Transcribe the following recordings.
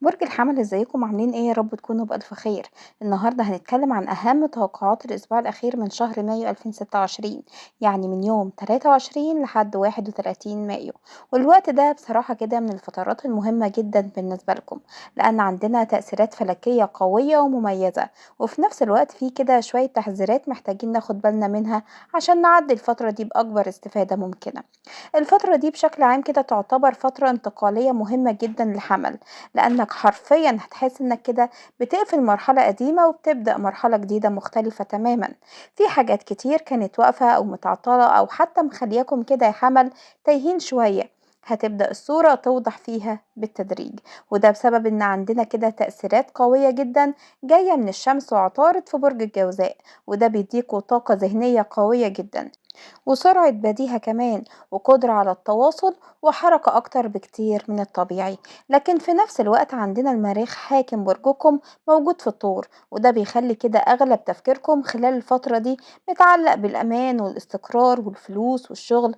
برج الحمل، ازيكم عاملين ايه؟ يا رب تكونوا بألف خير. النهارده هنتكلم عن اهم توقعات الاسبوع الاخير من شهر مايو 2026، يعني من يوم 23 لحد 31 مايو. والوقت ده بصراحة كده من الفترات المهمة جدا بالنسبة لكم، لان عندنا تأثيرات فلكية قوية ومميزة، وفي نفس الوقت في كده شوية تحذيرات محتاجين ناخد بالنا منها عشان نعدي الفترة دي بأكبر استفادة ممكنة. الفترة دي بشكل عام كده تعتبر فترة انتقالية مهمة جدا للحمل، لأنك حرفيا هتحس إنك كده بتقفل مرحلة قديمة وبتبدأ مرحلة جديدة مختلفة تماما. في حاجات كتير كانت واقفة أو متعطلة أو حتى مخلياكم كده يا حمل تايهين شوية، هتبدأ الصورة توضح فيها بالتدريج. وده بسبب إن عندنا كده تأثيرات قوية جدا جاية من الشمس وعطارد في برج الجوزاء، وده بيديكوا طاقة ذهنية قوية جدا وسرعة بديهة كمان وقدرة على التواصل وحركة أكتر بكتير من الطبيعي. لكن في نفس الوقت عندنا المريخ حاكم برجكم موجود في الطور، وده بيخلي كده أغلب تفكيركم خلال الفترة دي متعلق بالأمان والاستقرار والفلوس والشغل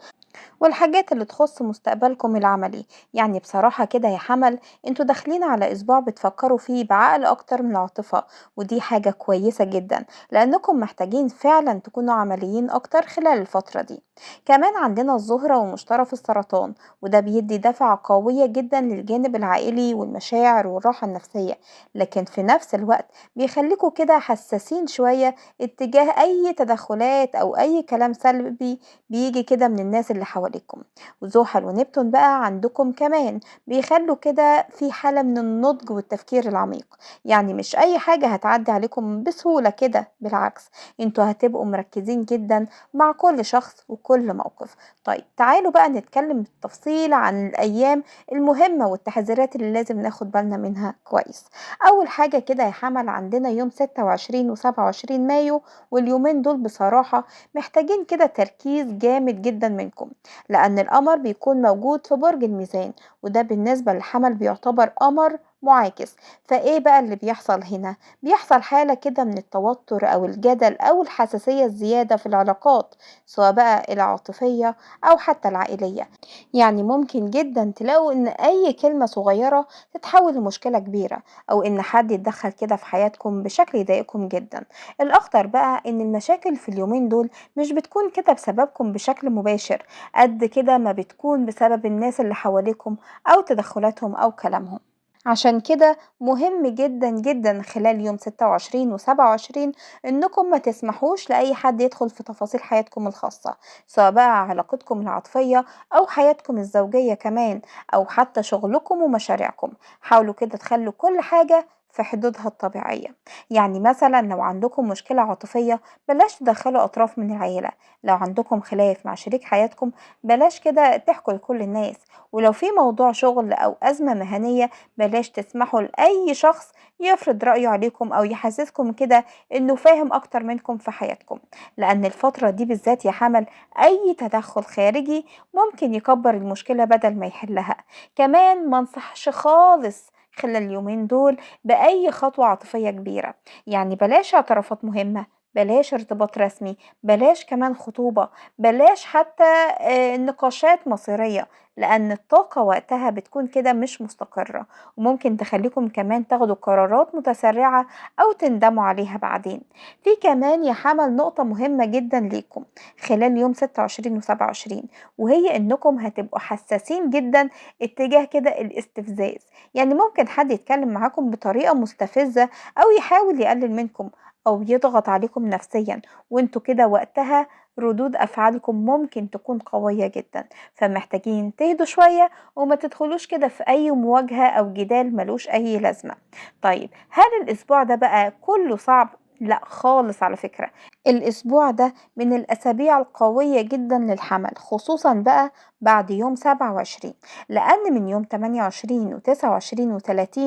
والحاجات اللي تخص مستقبلكم العملي. يعني بصراحة كده يا حمل، انتوا داخلين على اسبوع بتفكروا فيه بعقل اكتر من العاطفة، ودي حاجة كويسة جدا لانكم محتاجين فعلا تكونوا عمليين اكتر خلال الفترة دي. كمان عندنا الزهرة ومشتري في السرطان، وده بيدي دفعة قوية جدا للجانب العائلي والمشاعر والراحة النفسية، لكن في نفس الوقت بيخليكوا كده حساسين شوية اتجاه اي تدخلات او اي كلام سلبي بيجي كده من الناس اللي حواليكم. وزحل ونبتون بقى عندكم كمان بيخلوا كده في حالة من النضج والتفكير العميق، يعني مش أي حاجة هتعدي عليكم بسهولة كده، بالعكس انتوا هتبقوا مركزين جدا مع كل شخص وكل موقف. طيب تعالوا بقى نتكلم بالتفصيل عن الأيام المهمة والتحذيرات اللي لازم ناخد بالنا منها كويس. أول حاجة كده يا حمل عندنا يوم 26 و27 مايو، واليومين دول بصراحة محتاجين كده تركيز جامد جدا منكم، لأن القمر بيكون موجود في برج الميزان، وده بالنسبة للحمل بيعتبر قمر معاكس. فايه بقى اللي بيحصل هنا؟ بيحصل حالة كده من التوتر او الجدل او الحساسية الزيادة في العلاقات، سواء بقى العاطفية او حتى العائلية. يعني ممكن جدا تلاقوا ان اي كلمة صغيرة تتحول لمشكلة كبيرة، او ان حد يتدخل كده في حياتكم بشكل يضايقكم جدا. الاخطر بقى ان المشاكل في اليومين دول مش بتكون كده بسببكم بشكل مباشر، قد كده ما بتكون بسبب الناس اللي حواليكم أو تدخلاتهم أو كلامهم. عشان كده مهم جدا جدا خلال يوم 26 و27 انكم ما تسمحوش لأي حد يدخل في تفاصيل حياتكم الخاصة، سواء بقى علاقتكم العاطفية أو حياتكم الزوجية كمان، أو حتى شغلكم ومشاريعكم. حاولوا كده تخلوا كل حاجة في حدودها الطبيعية. يعني مثلا لو عندكم مشكلة عاطفية بلاش تدخلوا أطراف من العيلة، لو عندكم خلاف مع شريك حياتكم بلاش كده تحكوا لكل الناس، ولو في موضوع شغل أو أزمة مهنية بلاش تسمحوا لأي شخص يفرض رأيه عليكم أو يحسسكم كده إنه فاهم أكتر منكم في حياتكم، لأن الفترة دي بالذات يا حمل أي تدخل خارجي ممكن يكبر المشكلة بدل ما يحلها. كمان منصحش خالص خلال اليومين دول بأي خطوة عاطفية كبيرة، يعني بلاش اعترافات مهمة، بلاش ارتباط رسمي، بلاش كمان خطوبة، بلاش حتى نقاشات مصيرية، لأن الطاقة وقتها بتكون كده مش مستقرة، وممكن تخليكم كمان تاخدوا قرارات متسرعة أو تندموا عليها بعدين. في كمان يا حمل نقطة مهمة جدا ليكم خلال يوم 26 و27، وهي إنكم هتبقوا حساسين جدا اتجاه كده الاستفزاز. يعني ممكن حد يتكلم معاكم بطريقة مستفزة أو يحاول يقلل منكم أو يضغط عليكم نفسيا، وانتوا كده وقتها ردود أفعالكم ممكن تكون قوية جدا. فمحتاجين تهدوا شوية وما تدخلوش كده في أي مواجهة أو جدال ملوش أي لازمة. طيب هل الأسبوع ده بقى كله صعب؟ لا خالص على فكرة، الأسبوع ده من الأسابيع القوية جدا للحمل، خصوصا بقى بعد يوم 27، لأن من يوم 28 و29 و30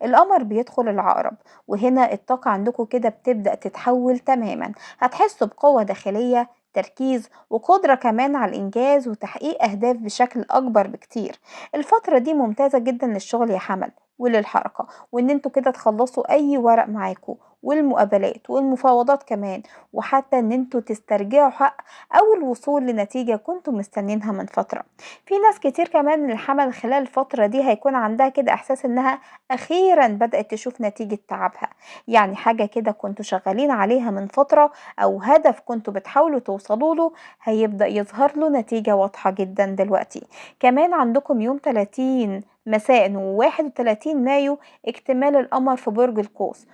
القمر بيدخل العقرب، وهنا الطاقة عندكم كده بتبدأ تتحول تماما. هتحسوا بقوة داخلية، تركيز وقدرة كمان على الإنجاز وتحقيق أهداف بشكل أكبر بكتير. الفترة دي ممتازة جدا للشغل يا حمل وللحركة، وإن انتوا كده تخلصوا أي ورق معاكوا والمقابلات والمفاوضات كمان، وحتى ان انتوا تسترجعوا حق او الوصول لنتيجة كنتوا مستنينها من فترة. في ناس كتير كمان الحمل خلال الفترة دي هيكون عندها كده احساس انها اخيرا بدأت تشوف نتيجة تعبها، يعني حاجة كده كنتوا شغالين عليها من فترة او هدف كنتوا بتحاولوا توصلوا له هيبدأ يظهر له نتيجة واضحة جدا دلوقتي. كمان عندكم يوم 30 مساء و31 مايو اكتمال القمر في برج القوس،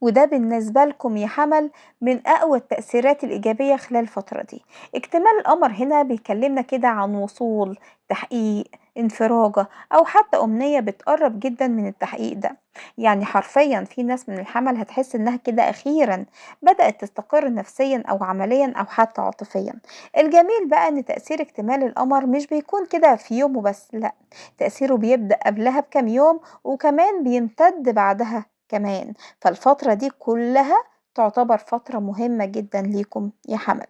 وده بالنسبة لكم يا حمل من أقوى التأثيرات الإيجابية خلال الفترة دي. اكتمال القمر هنا بيكلمنا كده عن وصول، تحقيق، انفراجة أو حتى أمنية بتقرب جدا من التحقيق ده. يعني حرفيا في ناس من الحمل هتحس إنها كده أخيرا بدأت تستقر نفسيا أو عمليا أو حتى عاطفيا. الجميل بقى إن تأثير اكتمال القمر مش بيكون كده في يوم وبس، لأ، تأثيره بيبدأ قبلها بكام يوم وكمان بيمتد بعدها كمان. فالفترة دي كلها تعتبر فترة مهمة جدا ليكم يا حمل.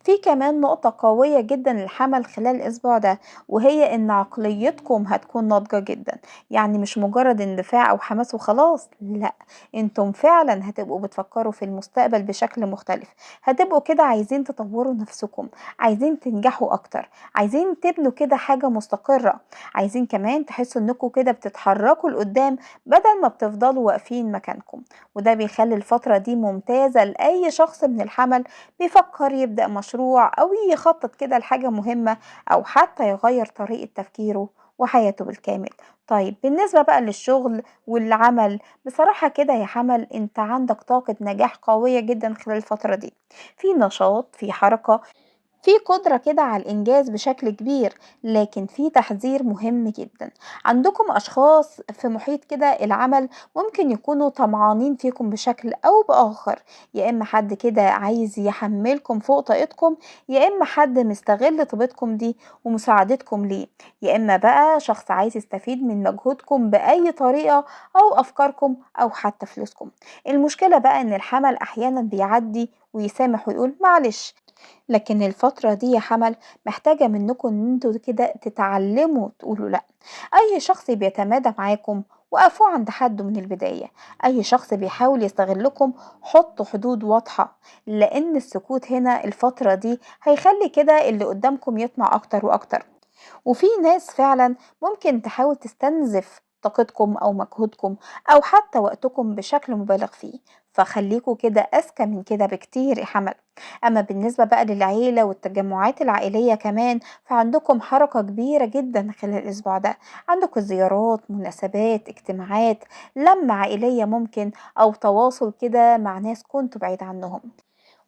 في كمان نقطة قوية جدا للحمل خلال الأسبوع ده، وهي إن عقليتكم هتكون ناضجة جدا. يعني مش مجرد اندفاع أو حماس وخلاص، لأ، انتم فعلا هتبقوا بتفكروا في المستقبل بشكل مختلف. هتبقوا كده عايزين تطوروا نفسكم، عايزين تنجحوا أكتر، عايزين تبنوا كده حاجة مستقرة، عايزين كمان تحسوا إنكم كده بتتحركوا لقدام بدل ما بتفضلوا واقفين مكانكم. وده بيخلي الفترة دي ممتازة لأي شخص من الحمل بيفكر يبدأ مشروع أو يخطط كده لحاجة مهمة أو حتى يغير طريقة تفكيره وحياته بالكامل. طيب بالنسبة بقى للشغل والعمل، بصراحة كده يا حمل انت عندك طاقة نجاح قوية جدا خلال الفترة دي، في نشاط، في حركة، في قدرة كده على الإنجاز بشكل كبير. لكن في تحذير مهم جدا، عندكم أشخاص في محيط كده العمل ممكن يكونوا طمعانين فيكم بشكل أو بآخر، يا إما حد كده عايز يحملكم فوق طاقتكم، يا إما حد مستغل طاقتكم دي ومساعدتكم ليه، يا إما بقى شخص عايز يستفيد من مجهودكم بأي طريقة أو أفكاركم أو حتى فلوسكم. المشكلة بقى إن الحمل أحيانا بيعدي ويسامح ويقول معلش، لكن الفترة دي يا حمل محتاجة منكم ان انتوا كده تتعلموا تقولوا لأ. أي شخص بيتمادى معاكم وقفوا عند حده من البداية، أي شخص بيحاول يستغلكم حطوا حدود واضحة، لأن السكوت هنا الفترة دي هيخلي كده اللي قدامكم يطمع أكتر وأكتر. وفي ناس فعلا ممكن تحاول تستنزف طاقتكم أو مجهودكم أو حتى وقتكم بشكل مبالغ فيه، فخليكوا كده أذكى من كده بكتير يا حمل. أما بالنسبة بقى للعيلة والتجمعات العائلية كمان، فعندكم حركة كبيرة جدا خلال الأسبوع ده، عندكم زيارات، مناسبات، اجتماعات، لمة عائلية ممكن، أو تواصل كده مع ناس كنتوا بعيد عنهم.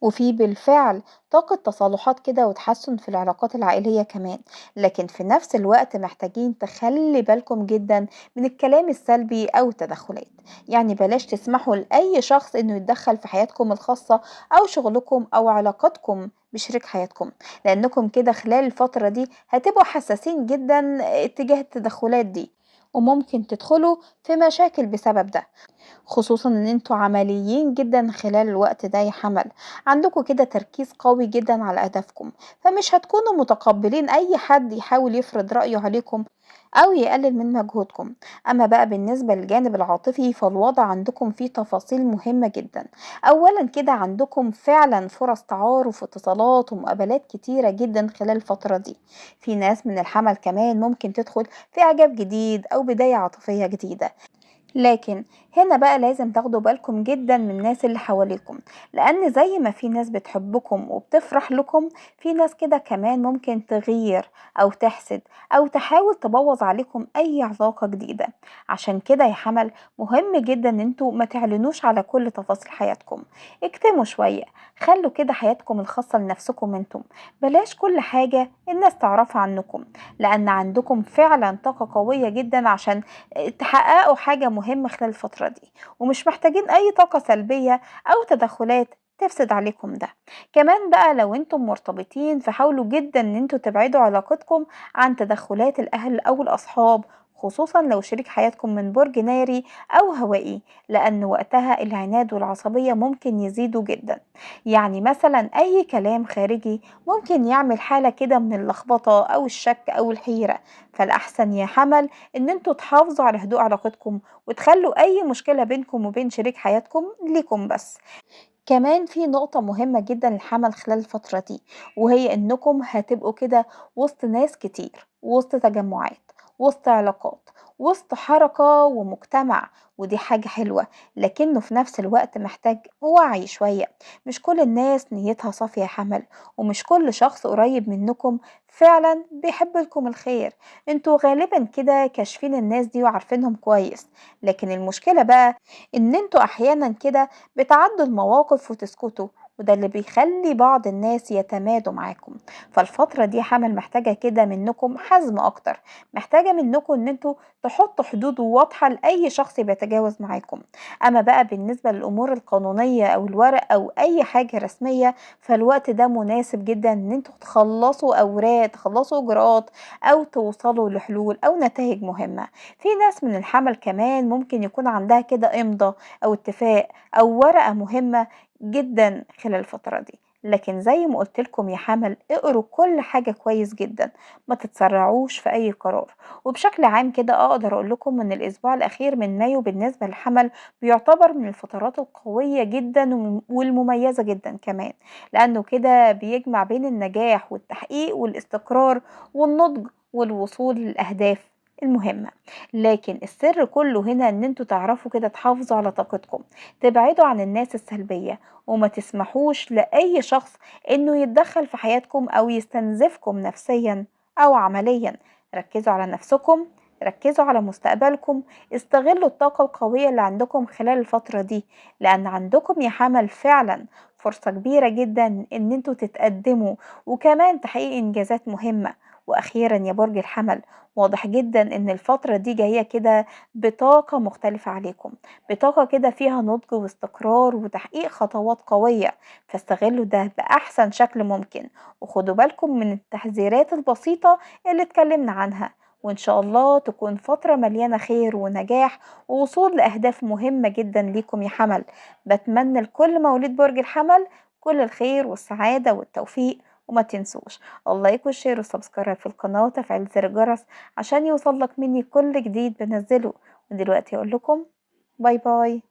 وفي بالفعل طاقة تصالحات كده وتحسن في العلاقات العائلية كمان. لكن في نفس الوقت محتاجين تخلي بالكم جدا من الكلام السلبي أو التدخلات، يعني بلاش تسمحوا لأي شخص إنه يتدخل في حياتكم الخاصة أو شغلكم أو علاقاتكم بشريك حياتكم، لأنكم كده خلال الفترة دي هتبقوا حساسين جدا اتجاه التدخلات دي، وممكن تدخلوا في مشاكل بسبب ده. خصوصًا إن أنتم عمليين جدًا خلال الوقت ده يا حَمَل، عندكم كده تركيز قوي جدًا على أهدافكم، فمش هتكونوا متقبلين أي حد يحاول يفرض رأيه عليكم أو يقلل من مجهودكم. أما بقى بالنسبة للجانب العاطفي فالوضع عندكم فيه تفاصيل مهمة جدًا. أولًا كده عندكم فعلًا فرص تعارف واتصالات ومقابلات كتيرة جدًا خلال الفترة دي. في ناس من الحَمَل كمان ممكن تدخل في إعجاب جديد أو بداية عاطفية جديدة. لكن هنا بقى لازم تاخدوا بالكم جدا من الناس اللي حواليكم، لأن زي ما في ناس بتحبكم وبتفرح لكم، في ناس كده كمان ممكن تغير أو تحسد أو تحاول تبوظ عليكم أي علاقة جديدة. عشان كده يا حمل مهم جدا ان انتوا ما تعلنوش على كل تفاصيل حياتكم، اكتموا شوية، خلوا كده حياتكم الخاصة لنفسكم انتم، بلاش كل حاجة الناس تعرفها عنكم، لأن عندكم فعلا طاقة قوية جدا عشان تحققوا حاجة مهمة خلال الفترة دي، ومش محتاجين أي طاقة سلبية أو تدخلات تفسد عليكم ده. كمان بقى لو انتم مرتبطين فحاولوا جدا ان انتوا تبعدوا علاقتكم عن تدخلات الأهل أو الأصحاب، خصوصا لو شريك حياتكم من برج ناري أو هوائي، لأن وقتها العناد والعصبية ممكن يزيدوا جدا. يعني مثلا أي كلام خارجي ممكن يعمل حالة كده من اللخبطة أو الشك أو الحيرة. فالأحسن يا حمل إن انتوا تحافظوا على هدوء علاقتكم، وتخلوا أي مشكلة بينكم وبين شريك حياتكم ليكم بس. كمان في نقطة مهمة جدا للحمل خلال الفترة دي، وهي انكم هتبقوا كده وسط ناس كتير، وسط تجمعات، وسط علاقات، وسط حركة ومجتمع. ودي حاجة حلوة، لكنه في نفس الوقت محتاج وعي شوية. مش كل الناس نيتها صافية يا حمل، ومش كل شخص قريب منكم فعلا بيحب لكم الخير. انتوا غالبا كده كاشفين الناس دي وعارفينهم كويس، لكن المشكلة بقى ان انتوا احيانا كده بتعدوا المواقف وتسكتوا، وده اللي بيخلي بعض الناس يتمادوا معاكم. فالفترة دي حمل محتاجة كده منكم حزم أكتر، محتاجة منكم إن انتوا تحطوا حدود واضحة لأي شخص بيتجاوز معاكم. أما بقى بالنسبة للأمور القانونية أو الورق أو أي حاجة رسمية، فالوقت ده مناسب جدا إن انتوا تخلصوا أوراق، تخلصوا إجراءات، أو توصلوا لحلول أو نتائج مهمة. في ناس من الحمل كمان ممكن يكون عندها كده إمضة أو اتفاق أو ورقة مهمة جدا خلال الفترة دي. لكن زي ما قلت لكم يا حمل، اقروا كل حاجة كويس جدا، ما تتسرعوش في أي قرار. وبشكل عام كده أقدر أقول لكم إن الأسبوع الأخير من مايو بالنسبة للحمل بيعتبر من الفترات القوية جدا والمميزة جدا كمان، لأنه كده بيجمع بين النجاح والتحقيق والاستقرار والنضج والوصول للأهداف المهمة. لكن السر كله هنا ان انتوا تعرفوا كده تحافظوا على طاقتكم، تبعدوا عن الناس السلبية، وما تسمحوش لأي شخص انه يتدخل في حياتكم او يستنزفكم نفسيا او عمليا. ركزوا على نفسكم، ركزوا على مستقبلكم، استغلوا الطاقة القوية اللي عندكم خلال الفترة دي، لأن عندكم يا حمل فعلا فرصة كبيرة جدا ان انتوا تتقدموا وكمان تحقيق انجازات مهمة. واخيرا يا برج الحمل، واضح جدا ان الفترة دي جاية كده بطاقة مختلفة عليكم، بطاقة كده فيها نضج واستقرار وتحقيق خطوات قوية. فاستغلوا ده بأحسن شكل ممكن، وخدوا بالكم من التحذيرات البسيطة اللي اتكلمنا عنها. وإن شاء الله تكون فترة مليانة خير ونجاح ووصول لأهداف مهمة جدا ليكم يا حمل. بتمنى لكل مواليد برج الحمل كل الخير والسعادة والتوفيق. وما تنسوش اللايك والشير والسبسكرايب في القناة وتفعيل زر الجرس عشان يوصلك مني كل جديد بنزله. ودلوقتي أقول لكم باي باي.